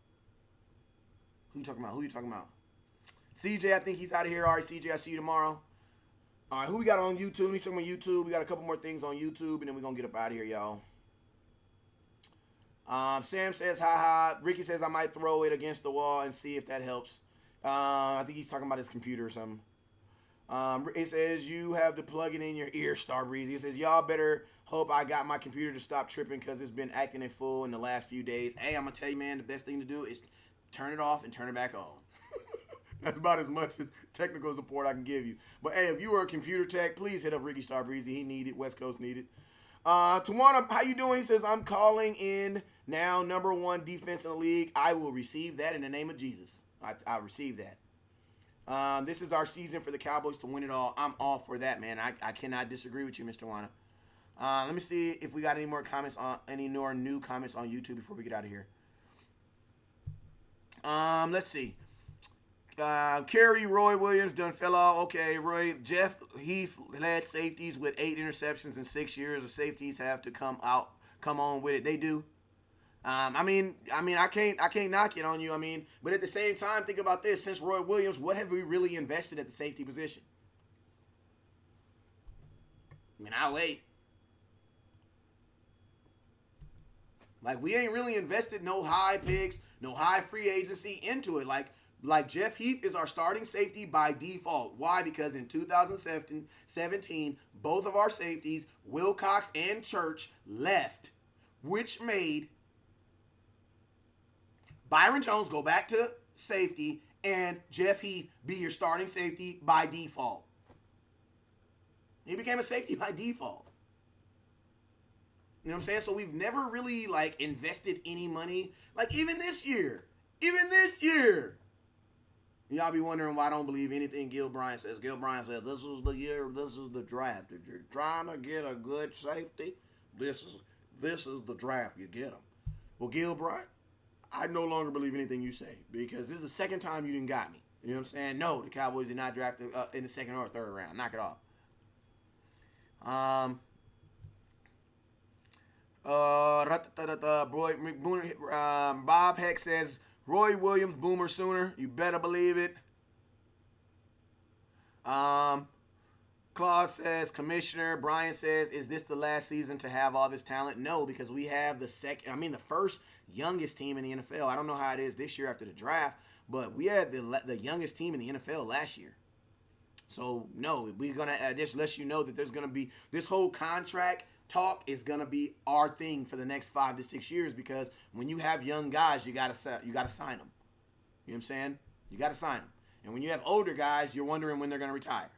CJ, I think he's out of here. All right, CJ, I see you tomorrow. All right, who we got on YouTube? Let me check on YouTube. We got a couple more things on YouTube, and then we're going to get up out of here, y'all. Sam says, ha. Ricky says, I might throw it against the wall and see if that helps. I think he's talking about his computer or something. It says, you have to plug it in your ear, Star Breezy. It says, y'all better hope I got my computer to stop tripping because it's been acting in full in the last few days. Hey, I'm going to tell you, man, the best thing to do is turn it off and turn it back on. That's about as much as technical support I can give you. But, hey, if you are a computer tech, please hit up Ricky Star Breezy. He needed. West Coast needed. Tawana, how you doing? He says, I'm calling in now #1 defense in the league. I will receive that in the name of Jesus. I receive that. This is our season for the Cowboys to win it all. I'm all for that, man. I cannot disagree with you, Mr. Tawana. Let me see if we got any more comments on any more new comments on YouTube before we get out of here. Let's see. Kerry Roy Williams done fell off. Okay, Roy. Jeff Heath led safeties with 8 interceptions in 6 years. Of safeties have to come on with it. They do. I mean, I can't knock it on you. I mean, but at the same time, think about this. Since Roy Williams, what have we really invested at the safety position? I mean, I'll wait. Like, we ain't really invested no high picks, no high free agency into it. Like Jeff Heath is our starting safety by default. Why? Because in 2017, both of our safeties, Wilcox and Church, left, which made Byron Jones go back to safety and Jeff Heath be your starting safety by default. He became a safety by default. You know what I'm saying? So we've never really, like, invested any money. Like, even this year. Y'all be wondering why I don't believe anything Gil Bryant says. Gil Bryant says, this is the year, this is the draft. If you're trying to get a good safety, this is the draft. You get them. Well, Gil Bryant, I no longer believe anything you say because this is the second time you didn't got me. You know what I'm saying? No, the Cowboys did not draft in the second or third round. Knock it off. Bob Heck says, Roy Williams, boomer sooner. You better believe it. Claus says, Commissioner. Brian says, is this the last season to have all this talent? No, because we have the first youngest team in the NFL. I don't know how it is this year after the draft, but we had the youngest team in the NFL last year. So, no, we're going to just let you know that there's going to be this whole contract talk is going to be our thing for the next 5 to 6 years because when you have young guys, you got to sign them. You know what I'm saying? You got to sign them. And when you have older guys, you're wondering when they're going to retire.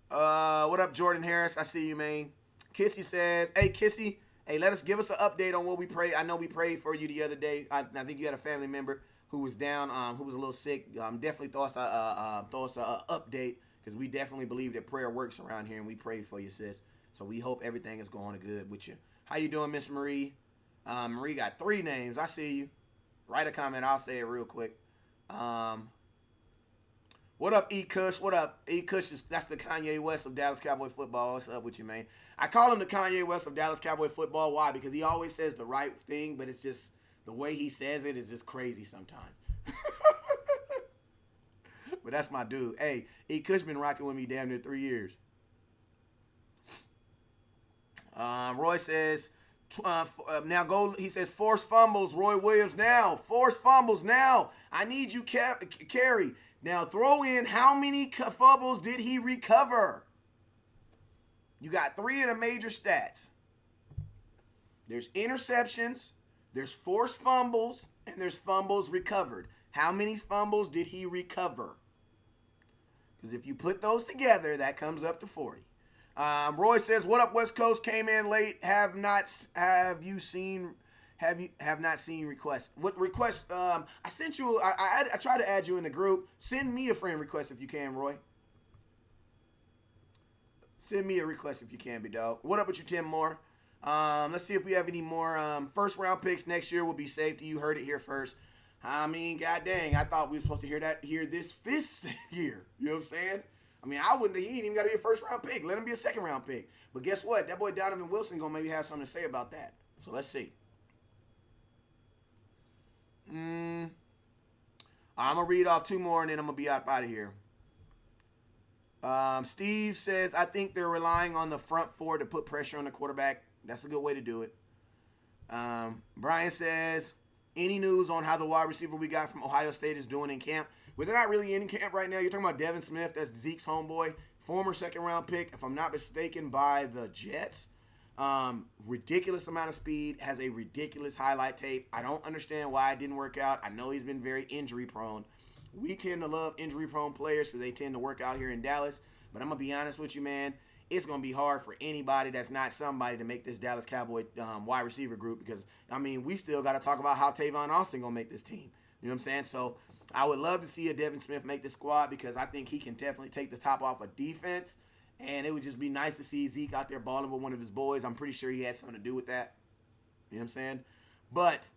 What up, Jordan Harris? I see you, man. Kissy says, hey, Kissy, hey, give us an update on what we prayed. I know we prayed for you the other day. I think you had a family member who was down, who was a little sick. Definitely thought us an update because we definitely believe that prayer works around here, and we prayed for you, sis. So we hope everything is going good with you. How you doing, Miss Marie? Marie got 3 names. I see you. Write a comment. I'll say it real quick. What up, E. Kush? What up? E. Kush, that's the Kanye West of Dallas Cowboy football. What's up with you, man? I call him the Kanye West of Dallas Cowboy football. Why? Because he always says the right thing, but it's just the way he says it is just crazy sometimes. But that's my dude. Hey, E. Kush been rocking with me damn near 3 years. Roy says, now go, he says, forced fumbles, Roy Williams now. Forced fumbles now. I need you, Carey. Now throw in how many fumbles did he recover? You got 3 of the major stats. There's interceptions, there's forced fumbles, and there's fumbles recovered. How many fumbles did he recover? Because if you put those together, that comes up to 40. Roy says, "What up, West Coast? Came in late. Have not seen requests? What requests? I sent you. I tried to add you in the group. Send me a friend request if you can, Roy. Send me a request if you can, big dog. What up with you, Tim Moore? Let's see if we have any more first round picks next year. Will be safety. You heard it here first. I mean, god dang, I thought we were supposed to hear this year. You know what I'm saying? I mean, he ain't even got to be a first round pick. Let him be a second round pick. But guess what? That boy Donovan Wilson gonna maybe have something to say about that. So let's see. I'm gonna read off two more and then I'm gonna be up out of here. Steve says, I think they're relying on the front four to put pressure on the quarterback. That's a good way to do it. Brian says, any news on how the wide receiver we got from Ohio State is doing in camp? Well, they're not really in camp right now. You're talking about Devin Smith. That's Zeke's homeboy. Former second-round pick, if I'm not mistaken, by the Jets. Ridiculous amount of speed. Has a ridiculous highlight tape. I don't understand why it didn't work out. I know he's been very injury-prone. We tend to love injury-prone players because they tend to work out here in Dallas. But I'm going to be honest with you, man. It's going to be hard for anybody that's not somebody to make this Dallas Cowboy wide receiver group because, I mean, we still got to talk about how Tavon Austin going to make this team. You know what I'm saying? So I would love to see a Devin Smith make the squad because I think he can definitely take the top off of defense. And it would just be nice to see Zeke out there balling with one of his boys. I'm pretty sure he had something to do with that. You know what I'm saying? But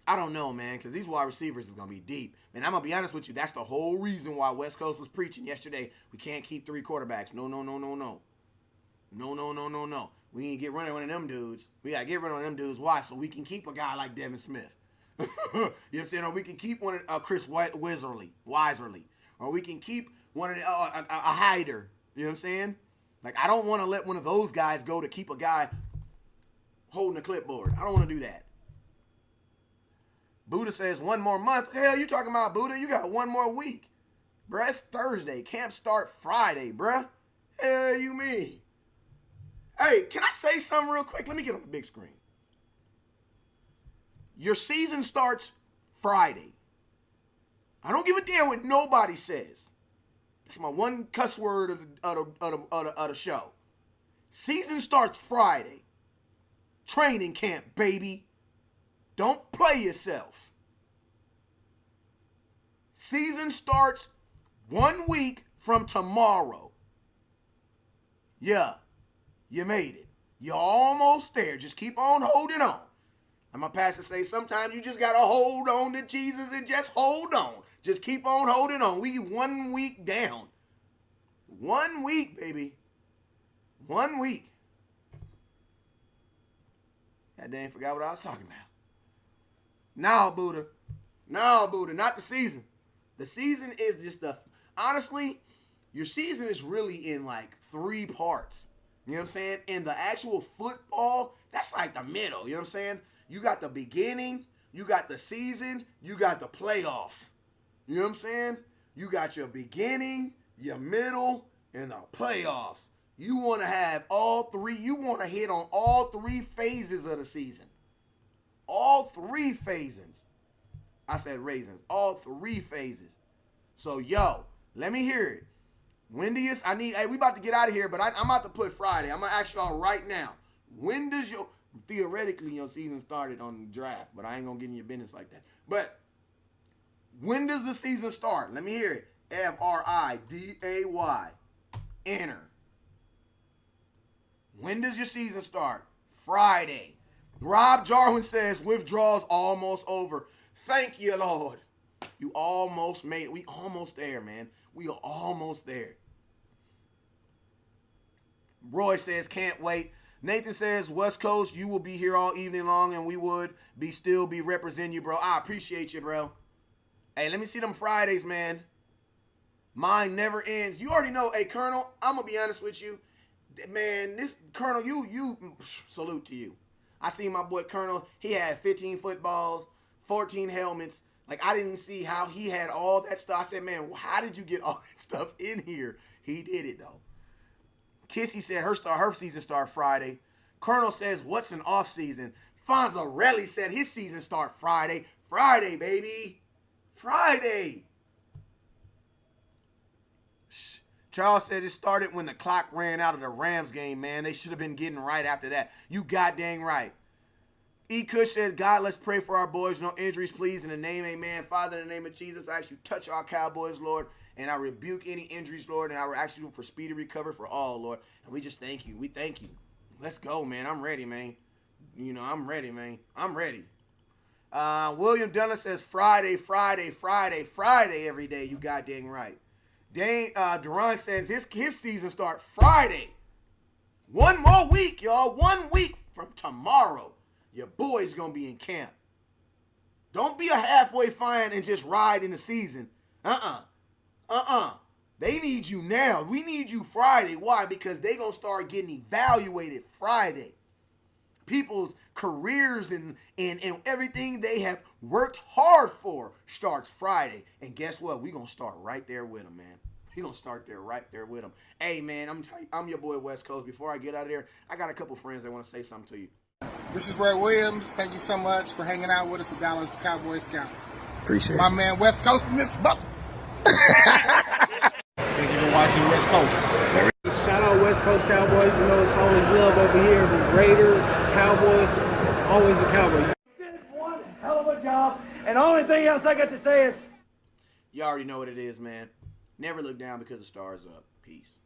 I don't know, man, because these wide receivers is going to be deep. And I'm going to be honest with you. That's the whole reason why West Coast was preaching yesterday. We can't keep three quarterbacks. No. No. We need to get running one of them dudes. We got to get running on them dudes. Why? So we can keep a guy like Devin Smith. You know what I'm saying? Or we can keep one of Chris Wiserly. Or we can keep one of a hider. You know what I'm saying? Like, I don't want to let one of those guys go to keep a guy holding a clipboard. I don't want to do that. Buddha says 1 more month. Hell, you talking about, Buddha? You got 1 more week. Bruh, it's Thursday. Camp start Friday, bruh. Hell, you mean? Hey, can I say something real quick? Let me get on the big screen. Your season starts Friday. I don't give a damn what nobody says. That's my one cuss word of the show. Season starts Friday. Training camp, baby. Don't play yourself. Season starts 1 week from tomorrow. Yeah, you made it. You're almost there. Just keep on holding on. And my pastor say sometimes you just got to hold on to Jesus and just hold on. Just keep on holding on. We 1 week down. 1 week, baby. 1 week. God dang, forgot what I was talking about. No, Buddha, not the season. The season is just honestly, your season is really in like 3 parts. You know what I'm saying? And the actual football, that's like the middle. You know what I'm saying? You got the beginning, you got the season, you got the playoffs. You know what I'm saying? You got your beginning, your middle, and the playoffs. You want to have all 3. You want to hit on all 3 phases of the season. All 3 phases. I said raisins. All 3 phases. So, yo, let me hear it. When do you, hey, we about to get out of here, but I'm about to put Friday. I'm going to ask y'all right now. When does theoretically, your season started on the draft, but I ain't going to get in your business like that. But when does the season start? Let me hear it. Friday. Enter. When does your season start? Friday. Rob Jarwin says withdrawals almost over. Thank you, Lord. You almost made it. We almost there, man. We are almost there. Roy says can't wait. Nathan says West Coast, you will be here all evening long, and we would still be representing you, bro. I appreciate you, bro. Hey, let me see them Fridays, man. Mine never ends. You already know, hey, Colonel, I'm going to be honest with you. Man, this Colonel, you salute to you. I seen my boy Colonel. He had 15 footballs, 14 helmets. Like, I didn't see how he had all that stuff. I said, man, how did you get all that stuff in here? He did it, though. Kissy said her season start Friday. Colonel says, what's an off season? Fonzarelli said his season start Friday. Friday, baby. Friday. Charles says it started when the clock ran out of the Rams game, man. They should have been getting right after that. You got dang right. E. Kush says, God, let's pray for our boys. No injuries, please. In the name, amen. Father, in the name of Jesus, I ask you to touch our Cowboys, Lord. And I rebuke any injuries, Lord. And I will ask you for speedy recovery for all, Lord. And we just thank you. We thank you. Let's go, man. I'm ready, man. You know, I'm ready, man. I'm ready. William Dunlap says, Friday every day. You got dang right. Duran says his season start Friday. One more week, y'all. 1 week from tomorrow. Your boy's going to be in camp. Don't be a halfway fan and just ride in the season. They need you now. We need you Friday. Why? Because they going to start getting evaluated Friday. People's careers and everything they have worked hard for starts Friday. And guess what? We're going to start right there with them, man. We're going to start there right there with them. Hey, man, I'm your boy West Coast. Before I get out of there, I got a couple friends that want to say something to you. This is Red Williams. Thank you so much for hanging out with us with Dallas Cowboy Scout. Appreciate my man West Coast in this buck. Thank you for watching West Coast. Shout out West Coast Cowboys. You know, it's always love over here. Raider, Cowboy, always a Cowboy. You did one hell of a job, and the only thing else I got to say is, you already know what it is, man. Never look down because the star's up. Peace.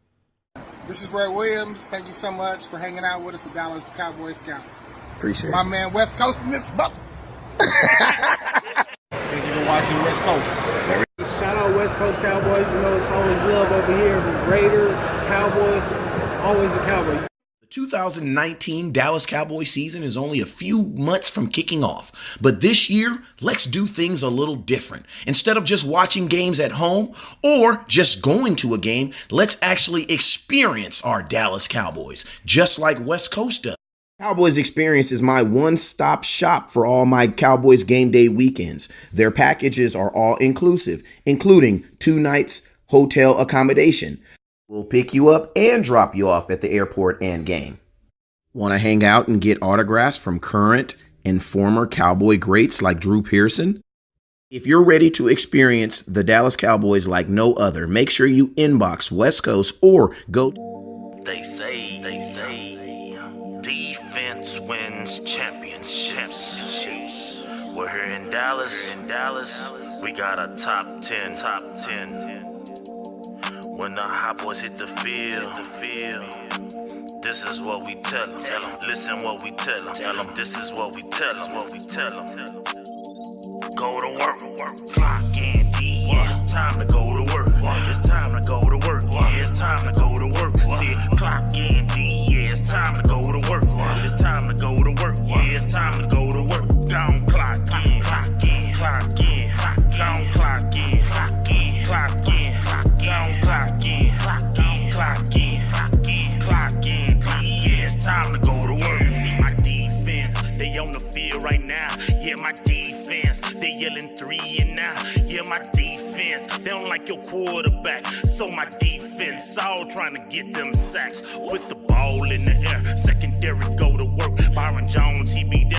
This is Red Williams. Thank you so much for hanging out with us with Dallas Cowboy Scout. Appreciate my man West Coast in this buck. Thank you for watching West Coast. Shout out West Coast Cowboys. You know, it's always love over here. Raider, Cowboy, always a Cowboy. The 2019 Dallas Cowboys season is only a few months from kicking off, but this year, let's do things a little different. Instead of just watching games at home or just going to a game, let's actually experience our Dallas Cowboys, just like West Coast does. Cowboys Experience is my one-stop shop for all my Cowboys game day weekends. Their packages are all inclusive, including 2 nights hotel accommodation. We'll pick you up and drop you off at the airport and game. Want to hang out and get autographs from current and former Cowboy greats like Drew Pearson? If you're ready to experience the Dallas Cowboys like no other, make sure you inbox West Coast or go. They say, defense wins championships. We're here in Dallas. We got a top 10. When the hot boys hit the field, this is what we tell them. Listen what we tell them. This is what we tell them. Go to work, clock in, yeah, it's time to go to work. It's time to go to work, yeah, it's time to go to work. See, clock in, yeah, it's time to go to work. It's time to go to work, yeah, it's time to go to work. Gone clock in, clock in, clock in, gone clock in, clock in, clock in, gone clock in, clock in, clock in, yeah, it's time to go to work. See my defense, they on the field right now. Yeah, my defense, they yelling 3 and now. Yeah, my defense, they don't like your quarterback. So my defense, all trying to get them sacks with the ball in the air. Secondary go to work. Byron Jones, he be there.